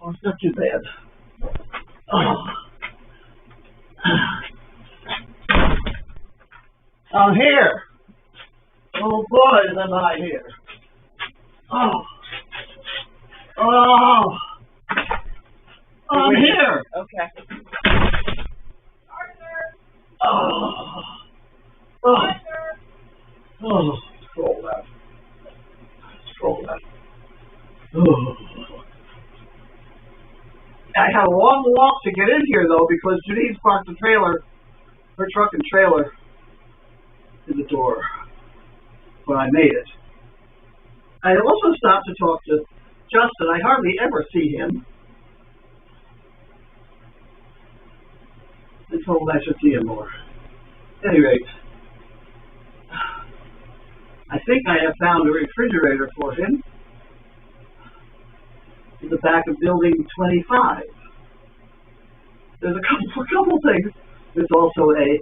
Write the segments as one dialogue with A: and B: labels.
A: Oh, it's not too bad. Oh. I'm here. Oh boy, am I here. Oh. Oh. I'm here.
B: Okay.
A: Oh. Oh. Oh. Scroll that. Scroll that. Oh. I had a long walk to get in here though because Janine's parked the trailer, her truck and trailer, in the door. But I made it. I also stopped to talk to Justin. I hardly ever see him. I told him I should see him more. At any rate, I think I have found a refrigerator for him in the back of building 25. There's a couple things. There's also a,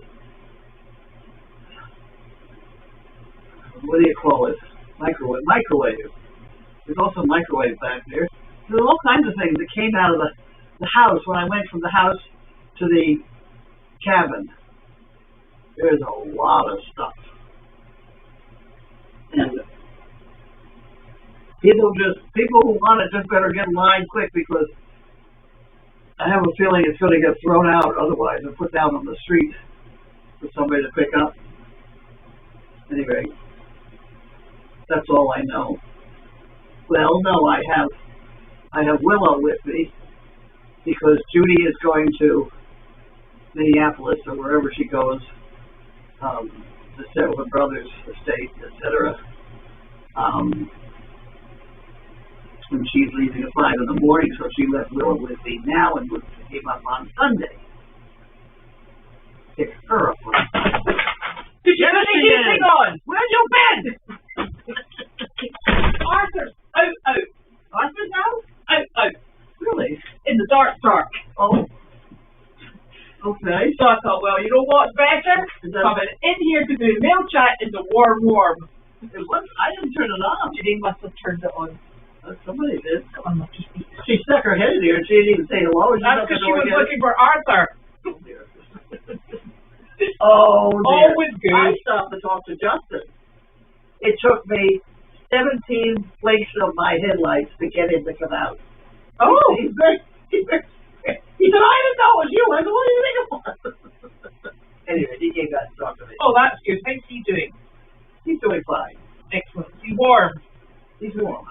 A: what do you call it? Microwave. There's also a microwave back there. There's all kinds of things that came out of the house when I went from the house to the cabin. There's a lot of stuff. And people who want it just better get in line quick because I have a feeling it's going to get thrown out otherwise and put down on the street for somebody to pick up. Anyway, that's all I know. Well, no, I have Willow with me because Judy is going to Minneapolis or wherever she goes to stay with her brother's estate, etc. And she's leaving at 5 in the morning, so she left Willow with me now and came up on Sunday. Pick her up on Sunday.
B: Did you put anything on? Where's your bed? Arthur, out.
A: Arthur's out?
B: Out.
A: Really?
B: In the dark.
A: Oh. Okay.
B: So I thought, well, you know what's better? Coming in here to do mail chat in the warm.
A: I didn't turn it on.
B: Janine must have turned it on.
A: Somebody did. She stuck her head in here and she didn't even say hello.
B: That's because she was looking for Arthur.
A: Oh, dear. Oh, dear.
B: Always good.
A: I stopped to talk to Justin. It took me 17 blinks of my headlights to get him to come out.
B: Oh.
A: He said, I didn't know it was you. I said, what do you think it was? Anyway, he came back to talk to me.
B: Oh, that's good. How's he doing?
A: He's doing fine.
B: Excellent. Is he warm?
A: He's warm.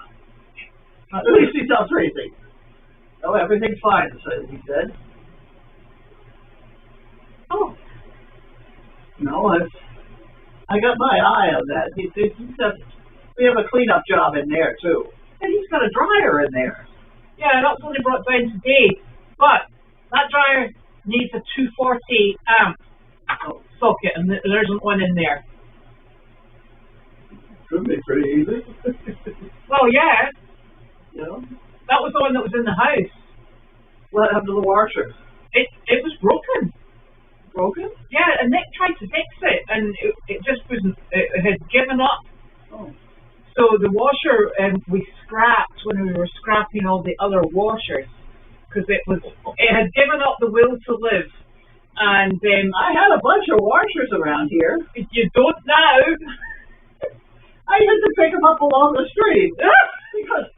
A: At least he's not freezing. Oh, everything's fine, he said. Oh. No, I got my eye on that. We have a cleanup job in there, too. And he's got a dryer in there.
B: Yeah, that's only brought down today. But that dryer needs a 240 amp socket, and there isn't one in there.
A: Could be pretty easy.
B: Well, yeah.
A: Yeah.
B: That was the one that was in the house.
A: What happened to the washer?
B: It was broken.
A: Broken?
B: Yeah, and Nick tried to fix it, and it just wasn't. It had given up.
A: Oh.
B: So the washer we scrapped when we were scrapping all the other washers because it had given up the will to live. And
A: I had a bunch of washers around here.
B: You don't now.
A: I had to pick them up along the street because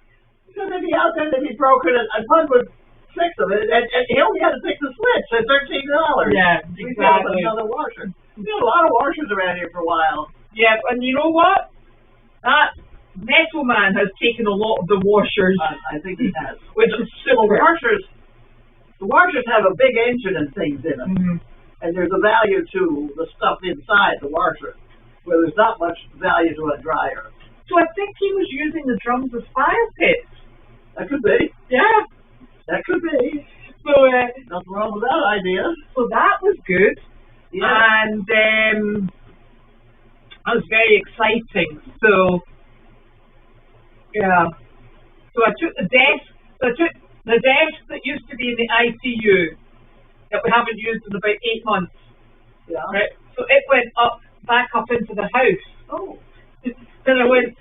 A: they'd be out there, they'd be broken, and Bud would fix them. And he only had to fix the switch at $13.
B: Yeah, exactly.
A: Another washer. We had a lot of washers around here for a while.
B: Yeah, and you know what? That Metal Man has taken a lot of the washers.
A: I think he has.
B: Which is super.
A: The washers have a big engine and things in them. And there's a value to the stuff inside the washer, where there's not much value to a dryer.
B: So I think he was using the drums as fire pits.
A: That could be.
B: Yeah.
A: That could be.
B: So
A: nothing wrong with that idea.
B: So that was good.
A: Yeah.
B: And that was very exciting. So yeah. So I took the desk. So I took the desk that used to be in the ICU that we haven't used in about 8 months.
A: Yeah.
B: Right. So it went back up into the house.
A: Oh.
B: Then I went,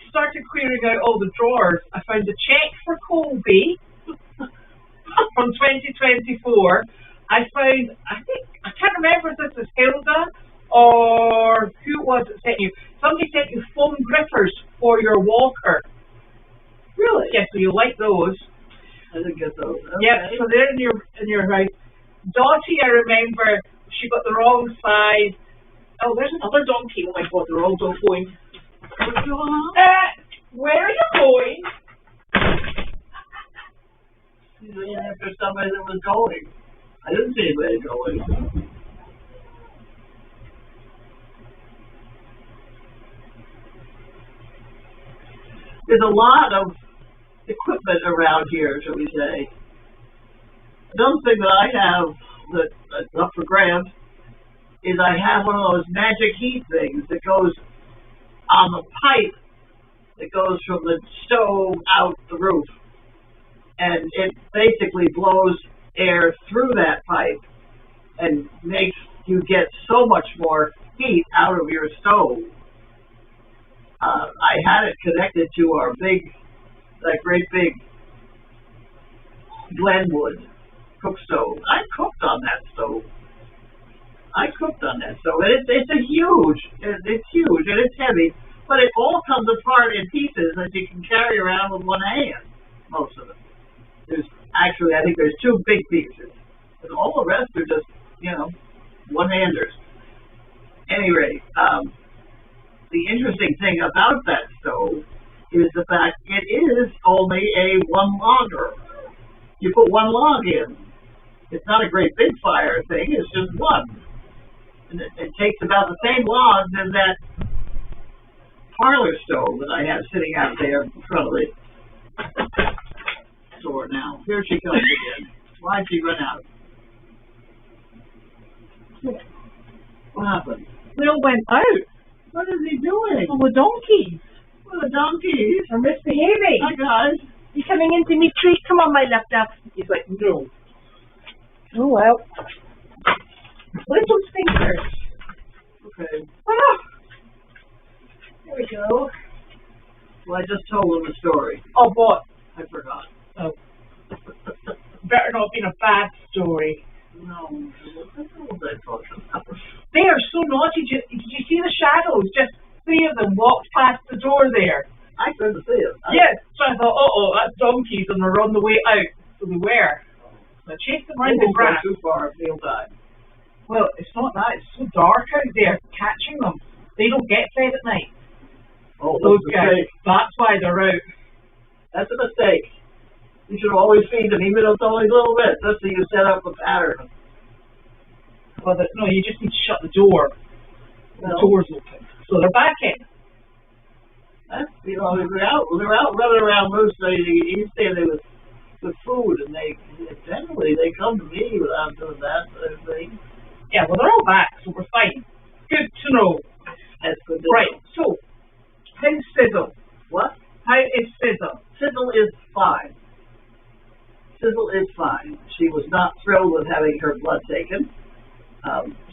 B: started clearing out all the drawers. I found a check for Goldy from 2024, I found, I can't remember if this was Hilda or who it was that sent you. Somebody sent you foam grippers for your walker.
A: Really?
B: Yes, so you like those.
A: I didn't get those. Okay.
B: Yep, so they're in your house. Dottie, I remember, she got the wrong size. Oh, there's another donkey. Oh my God, they're all going.
A: What's going on?
B: Where are you going?
A: She's looking after somebody that was going. I didn't see anybody going. There's a lot of equipment around here, shall we say. Another thing that I have that's up for grabs is I have one of those magic heat things that goes on the pipe that goes from the stove out the roof. And it basically blows air through that pipe and makes you get so much more heat out of your stove. I had it connected to our that great big Glenwood cook stove. I cooked on that stove. And it's huge and it's heavy, but it all comes apart in pieces that you can carry around with one hand, most of it. I think there's two big pieces, and all the rest are just, one-handers. Anyway, the interesting thing about that stove is the fact it is only a one-logger. You put one log in. It's not a great big fire thing, it's just one. And it takes about the same logs as that parlor stove that I have sitting out there in front of the door now. Here she comes again. Why'd she run out? What happened?
B: Will went out.
A: What is he doing?
B: Oh, the donkeys.
A: Well, the donkeys
B: are misbehaving.
A: Hi, guys.
B: You coming into me treat? Come on, my laptop. He's like, no. Oh, well. Little stinkers.
A: Okay.
B: Ah. There we go.
A: Well, I just told them the story.
B: Oh, what?
A: I forgot.
B: Oh. Better not be a bad story.
A: No. What was I talking about?
B: They are so naughty. Did you see the shadows? Just 3 of them walked past the door there.
A: I couldn't see it.
B: Yes. So I thought, that's donkeys, and they're on the way out. So they were. So I chased them around the grass.
A: Too far at meal time.
B: Well, it's not that. It's so dark out there. Catching them. They don't get fed at night.
A: Oh,
B: those
A: guys.
B: guys. That's why they're out.
A: That's a mistake. You should always feed them, even if it's only a little bit, just so you set up a pattern.
B: Well, no, you just need to shut the door. The door's open. So they're back in.
A: That's, they're out running around loose. You stay there with food, and generally they come to me without doing that sort of thing.
B: Yeah, well, they're all back, so we're fine. Good to know.
A: That's good to
B: right,
A: know.
B: So, how's Sizzle?
A: What?
B: How is Sizzle?
A: Sizzle is fine. Sizzle is fine. She was not thrilled with having her blood taken.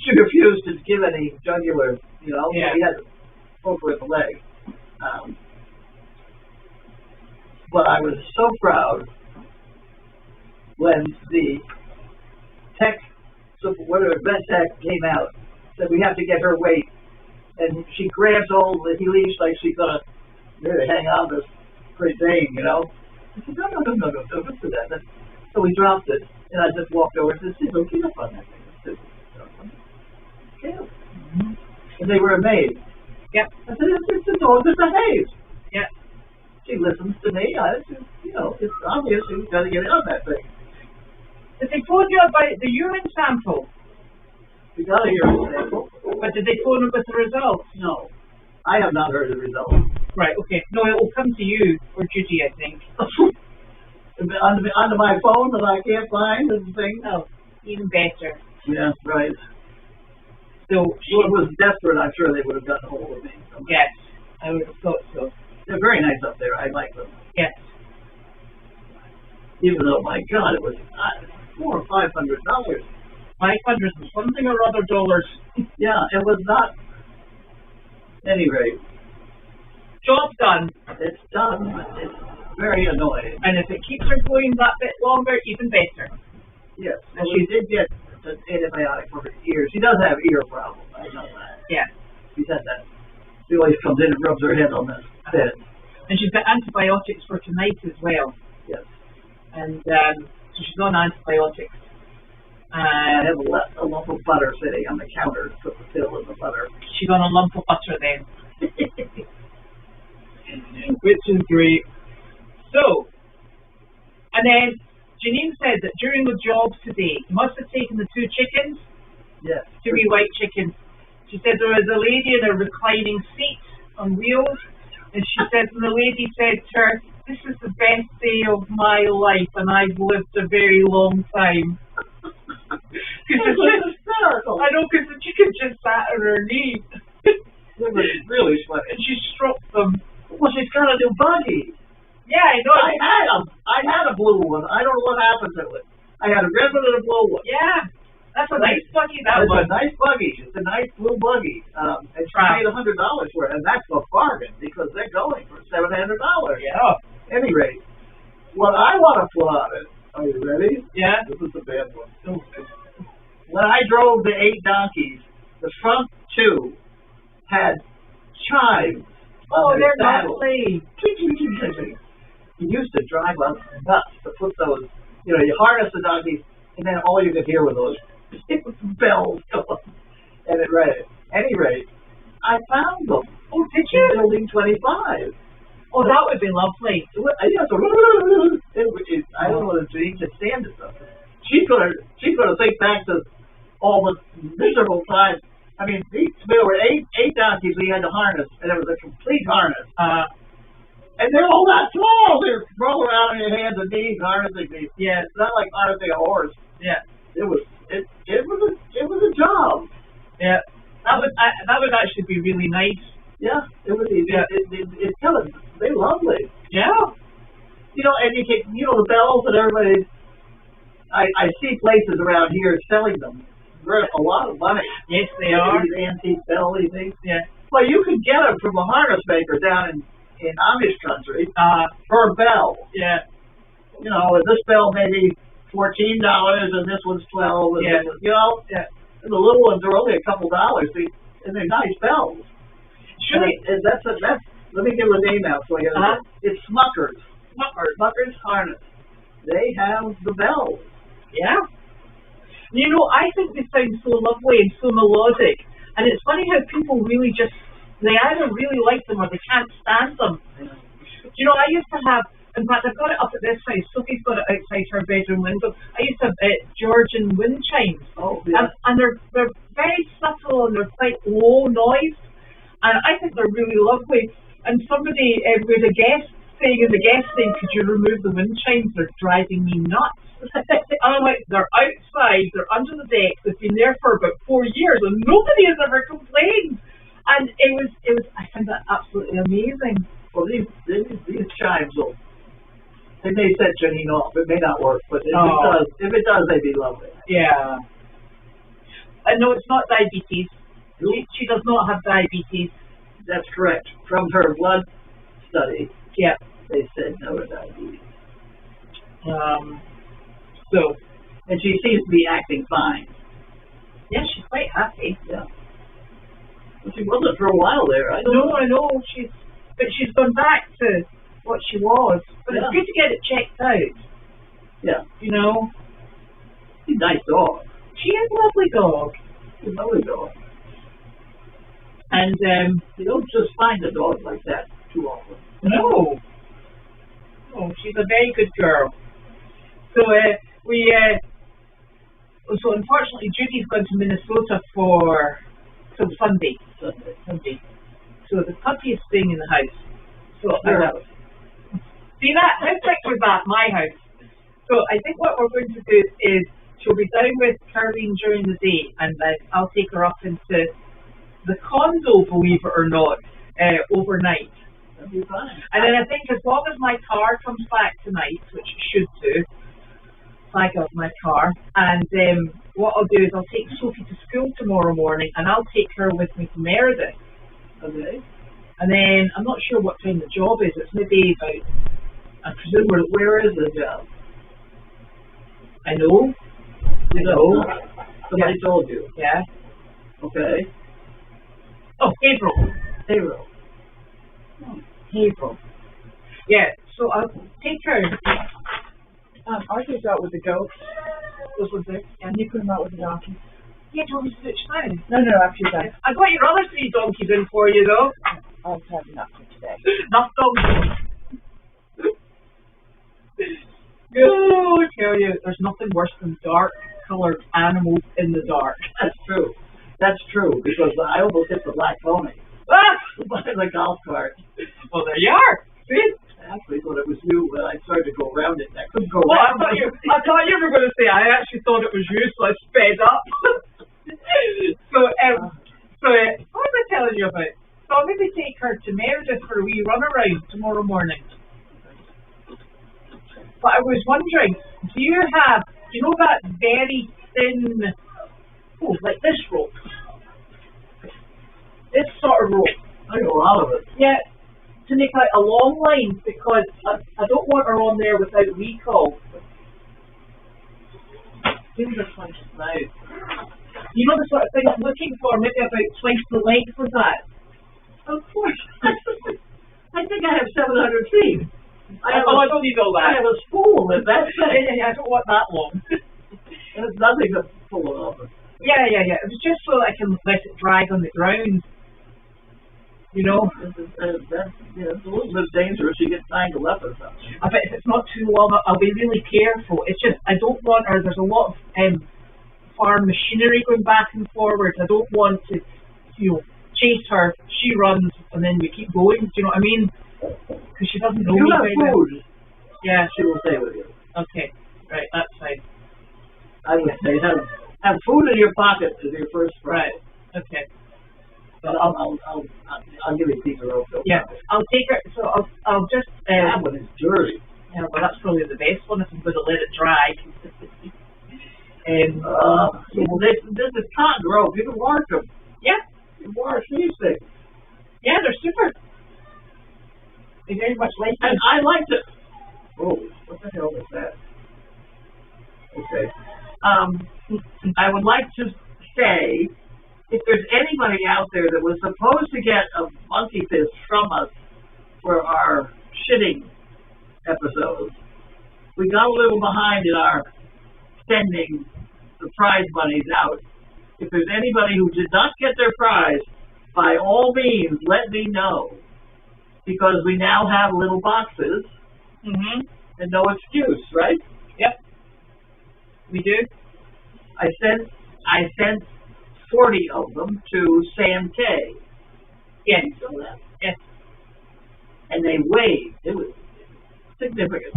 A: She refused to give any jugular, Yeah. So we had to poke her in the leg. But I was so proud when the vet tech came out, said we have to get her weight. And she grabs hold of the leash like she's going to really hang on to this great thing, I said, no, don't do that. So we dropped it, and I just walked over and said, Sizzle, get up on that thing. Get up. And they were amazed.
B: Yep.
A: I said, it's a dog that behaves.
B: Yep.
A: She listens to me. It's obvious she's got to get on that thing.
B: Did they phone you about the urine sample?
A: We got a urine sample.
B: But did they phone you with the results?
A: No. I have not heard the results.
B: Right, okay. No, it will come to you, or Judy, I think.
A: Onto my phone that I can't find and things.
B: Oh, even better.
A: Yeah, right.
B: So
A: she was desperate. I'm sure they would have gotten a hold of me.
B: Yes, I would have thought so.
A: They're very nice up there. I like them.
B: Yes.
A: Even though, my God, it was $400 or $500.
B: 500 and something or other dollars.
A: Yeah, it was not. At any rate,
B: job's done.
A: It's done. It's very annoying.
B: And if it keeps her going that bit longer, even better.
A: Yes, and she did get an antibiotic for her ear. She does have ear problems. I know that.
B: Yeah.
A: She's had that. She always comes in and rubs her head on this bed.
B: And she's got antibiotics for tonight as well.
A: Yes.
B: And so she's on antibiotics.
A: I have a lump of butter sitting on the counter to put the pill in the butter.
B: She's on a lump of butter then. Which is great. So, and then Janine said that during the job today, you must have taken the 2 chickens.
A: Yes.
B: 2 wee white chickens. She said there was a lady in a reclining seat on wheels, and she said, and the lady said to her, "This is the best day of my life, and I've lived a very long time." I know, because the chicken just sat on her knee.
A: It was really funny.
B: And she stroked them.
A: Well, she's got a new buggy.
B: Yeah, I know.
A: I had a blue one. I don't know what happened to it. I had a red one and a blue one.
B: Yeah, that's a nice buggy. That one.
A: It's a nice buggy. It's a nice blue buggy. And she paid $100 for it, and that's a bargain because they're going for $700.
B: Yeah.
A: Any rate, what I want to plot it. Are you ready?
B: Yeah.
A: This is a bad one. When I drove the 8 donkeys, the front 2 had chimes.
B: Oh, they're
A: saddles.
B: lovely.
A: You used to drive us nuts to put those, you harness the donkeys, and then all you could hear were those bells going. And at any rate, I found them.
B: Oh, did you?
A: In Building 25.
B: Oh, that would be lovely.
A: I don't know if Janine can stand it though. She's gonna think back to all the miserable times. I mean, there were eight donkeys we had to harness, and it was a complete harness. And they're all that tall. They're rolling around in your hands and knees, harnessing these.
B: Yeah,
A: it's not like harnessing a horse.
B: Yeah,
A: it was a job.
B: Yeah, that would actually be really nice.
A: Yeah, it would be. Yeah. It's kind of, they're lovely.
B: Yeah.
A: And you can, the bells and everybody. I see places around here selling them. They're a lot of money.
B: Yes, they are.
A: These antique bell things.
B: Yeah.
A: Well, you can get them from a harness maker down in Amish country per bell.
B: Yeah.
A: And this bell may be $14 and this one's $12. And
B: yeah.
A: And the little ones are only a couple dollars. And they're nice bells.
B: Sure.
A: And that's let me give a name out so I get it. It's Smuckers. Smuckers Harness. They have the bells.
B: Yeah. I think they sound so lovely and so melodic. And it's funny how people really they either really like them or they can't stand them. I used to have, in fact, I've got it up at this house. Sophie's got it outside her bedroom window. I used to have Georgian wind chimes.
A: Oh, yeah.
B: And they're very subtle and they're quite low noise. And I think they're really lovely. And somebody with a guest saying in the guest saying, "Could you remove the wind chimes? They're driving me nuts." And I'm like, they're outside, they're under the deck, they've been there for about 4 years and nobody has ever complained. And it was I found that absolutely amazing.
A: Well, these chimes they may set Janine off. It may not work, but if it does, they'd be lovely.
B: Yeah. And no, it's not diabetes. She does not have diabetes.
A: That's correct. From her blood study,
B: yeah,
A: they said no to diabetes. And she seems to be acting fine.
B: Yeah, she's quite happy.
A: Yeah. Well, she wasn't for a while there. I
B: know. But she's gone back to what she was. But it's good to get it checked out.
A: Yeah.
B: She's a
A: nice dog.
B: She is a lovely dog.
A: She's a lovely dog.
B: And
A: you don't just find a dog like that too often.
B: No. No, she's a very good girl. So so unfortunately Judy's going to Minnesota till Sunday. Sunday. So the puppy is staying in the house. So see that? How quick was that? My house. So I think what we're going to do is she'll be down with Carlene during the day, and I'll take her up into the condo, believe it or not, overnight.
A: That'd be fine.
B: And then I think as long as my car comes back tonight, which it should do, I got my car, and what I'll do is I'll take Sophie to school tomorrow morning, and I'll take her with me to Meredith.
A: Okay.
B: And then I'm not sure what time the job is. It's maybe about, I presume,
A: where is the job?
B: I know.
A: You know? Somebody told you.
B: Yeah.
A: Okay.
B: Oh, April. April. Yeah, so I'll take her. Arthur's out with the goats. Those ones there. And you put them out with the donkeys. Yeah, do you want me to switch now? No, after you're done. I got your other 3 donkeys in for you, though. I'll have enough for today. Enough donkeys. Oh, I tell you, there's nothing worse than dark-coloured animals in the dark.
A: That's true. That's true, because I almost hit the black pony. Behind the golf cart.
B: Well, there you are. See?
A: I actually thought it was you when I started to go around it. I couldn't go
B: well,
A: around
B: I thought you were going to say, I actually thought it was you, so I sped up. What was I telling you about? So I'll maybe take her to Meredith for a wee run around tomorrow morning. But I was wondering, do you know that very thin, like this rope? This sort of rope.
A: I know all of it.
B: Yeah, to make like a long line, because I don't want her on there without recall. Things are fun just now. You know the sort of thing I'm looking for, maybe about twice the length of that.
A: Of course. I think I have 700 feet.
B: I don't need all that.
A: I have a spool with that thing.
B: Yeah, I don't want that long.
A: There's nothing to pull it over.
B: Yeah. It was just so that I can let it drag on the ground. You know?
A: That's it's a little bit dangerous. You get tangled up or something.
B: I bet if it's not too long, I'll be really careful. It's just, I don't want her, there's a lot of farm machinery going back and forward. I don't want to, chase her, she runs, and then we keep going. Do you know what I mean? Because she doesn't know
A: you
B: me
A: have
B: very
A: food.
B: well. Yeah.
A: She will stay with you.
B: Okay. Right, that's fine.
A: I would say have food in your pocket is your first
B: right. Okay.
A: But I'll give you a piece of rope.
B: Yeah, I'll take her. So I'll just.
A: That one is dirty.
B: Yeah, well, that's probably the best one if I'm going to let it dry.
A: This is cotton rope. You can wash them.
B: Yeah.
A: You can wash these things.
B: Yeah, they're super. They very much like them.
A: And I like to. Oh, what the hell was that? Okay. I would like to say, if there's anybody out there that was supposed to get a monkey fist from us for our shitting episodes, we got a little behind in our sending the prize monies out. If there's anybody who did not get their prize, by all means, let me know. Because we now have little boxes, and no excuse, right?
B: Yep. We do.
A: I sent 40 of them to Sam K.
B: Yes.
A: Yes. And they weighed. It was significant.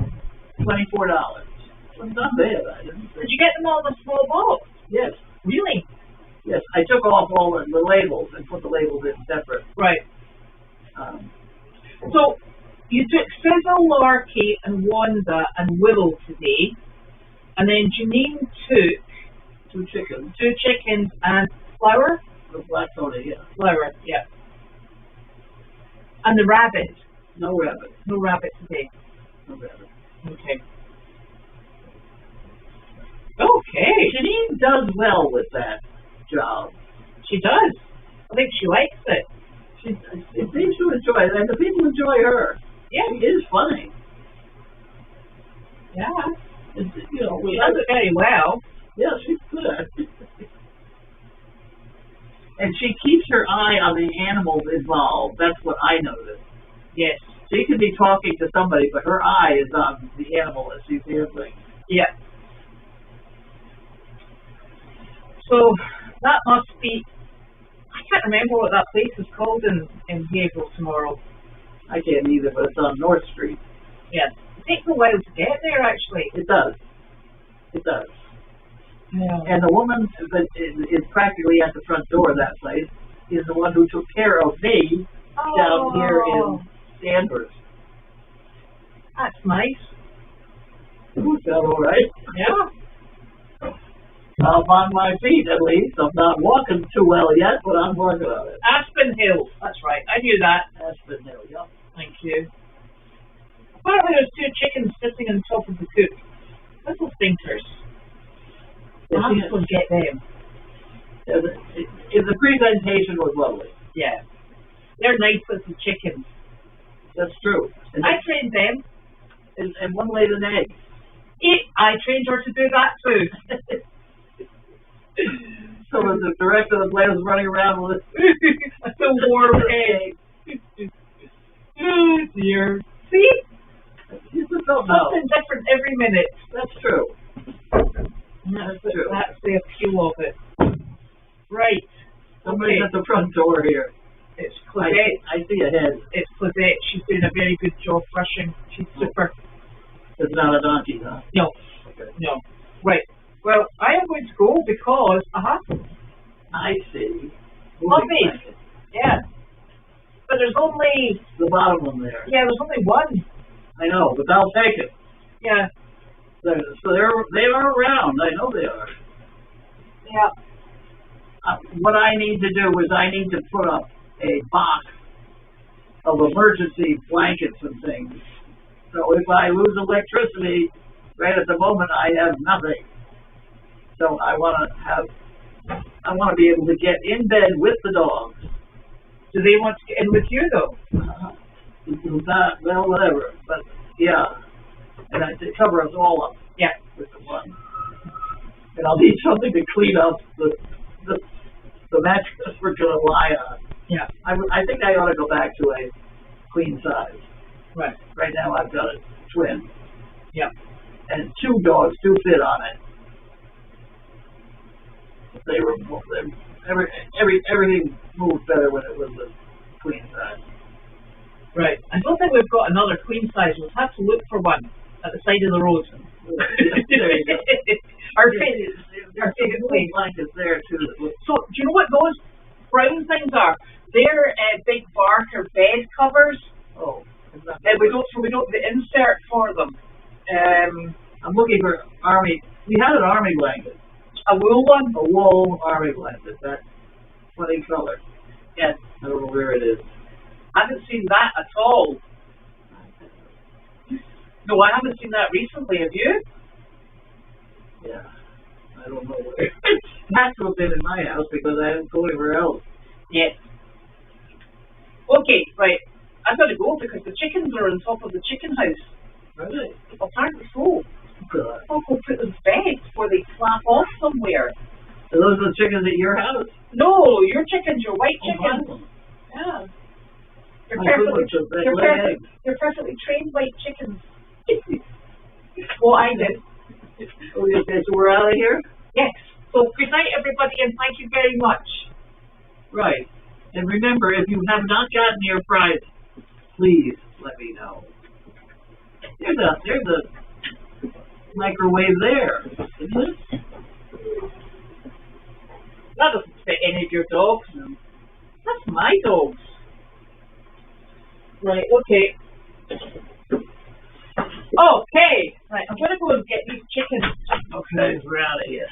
A: $24. Well, not bad.
B: Did you get them all in a small box?
A: Yes.
B: Really?
A: Yes. I took off all the labels and put the labels in separate.
B: Right. So you took Sizzle, Larky, and Wanda and Willow today, and then Janine took
A: two
B: chickens and Flower.
A: The black pony, yeah.
B: Flower, yeah. And the rabbit.
A: No rabbit.
B: No rabbit today.
A: No rabbit.
B: Okay. Okay.
A: Janine does well with that job.
B: She does. I think she likes it.
A: She seems to enjoy it, and the people enjoy her.
B: Yeah.
A: She is funny.
B: Yeah.
A: We
B: does it very well.
A: Yeah, she's good. And she keeps her eye on the animals involved. That's what I noticed.
B: Yes.
A: She could be talking to somebody, but her eye is on the animal as she's handling.
B: Yeah. So that must be. I can't remember what that place is called in Haverhill tomorrow.
A: I can't either, but it's on North Street.
B: Yeah. It takes a while to get there, actually.
A: It does. It does.
B: Yeah.
A: And the woman that is practically at the front door of that place is the one who took care of me down here in Danvers.
B: That's nice.
A: It felt all right.
B: Yeah.
A: I'm on my feet, at least. I'm not walking too well yet, but I'm working on it.
B: Aspen Hill. That's right. I knew that.
A: Aspen Hill, yeah.
B: Thank you. Apparently there's two chickens sitting on top of the coop. Little stinkers. I'll just go and get them.
A: The presentation was lovely.
B: Yeah. They're nice little chickens.
A: That's true. And
B: I trained them.
A: And one laid an egg.
B: I trained her to do that too.
A: So the rest of the play was running around with
B: a warm egg. Oh dear. See?
A: You just don't know.
B: Something different every minute.
A: That's true. That's true.
B: That's the appeal of it. Right.
A: Somebody's at the front door here.
B: It's Claudette.
A: I see a head.
B: It's Claudette. She's doing a very good job brushing. She's super.
A: It's not a donkey, huh?
B: No.
A: Okay.
B: No. Right. Well, I am going to go because,
A: I see.
B: Puppies. Yeah. But there's only...
A: The bottom one there.
B: Yeah, there's only one.
A: I know, but I'll take it.
B: Yeah.
A: So they are around. I know they are.
B: Yeah.
A: What I need to do is I need to put up a box of emergency blankets and things. So if I lose electricity, right at the moment I have nothing. So I want to be able to get in bed with the dogs.
B: Do they want to get in with you though?
A: Well, whatever. But yeah, and to cover us all up.
B: Yeah.
A: With the one. And I'll need something to clean up the mattress we're gonna lie on.
B: Yeah.
A: I think I ought to go back to a queen size.
B: Right.
A: Right now I've got a twin.
B: Yeah.
A: And two dogs do fit on it. Everything moved better when it was a queen size.
B: Right. I don't think we've got another queen size. We'll have to look for one at the side of the road.
A: There you go.
B: Our favorite queen
A: blankets there too.
B: So do you know what those brown things are? They're big Barker bed covers.
A: Oh.
B: We don't the insert for them.
A: I'm looking for army. We had an army blanket.
B: A wool one?
A: A wool army blanket. That funny color. Yeah, I don't know where it is.
B: I haven't seen that at all. No, I haven't seen that recently. Have you?
A: Yeah. I don't know where. It has to have been in my house because I didn't go anywhere else.
B: Yes. Okay, right. I've got to go because the chickens are on top of the chicken house.
A: Are they?
B: Apparently so.
A: Good.
B: I'll go put them to bed before they flap off somewhere.
A: So those are the chickens at your house?
B: No, your chickens, your white chickens.
A: Oh,
B: yeah. They're perfectly trained white chickens. Well, I did.
A: Okay, so we're out of here?
B: Yes. So good night, everybody, and thank you very much.
A: Right. And remember, if you have not gotten your prize, please let me know. There's a microwave there, isn't it?
B: That doesn't fit any of your dogs.
A: No.
B: That's my dogs. Right, okay. Okay, right, I'm going to go and get these chickens.
A: Okay, we're out of here.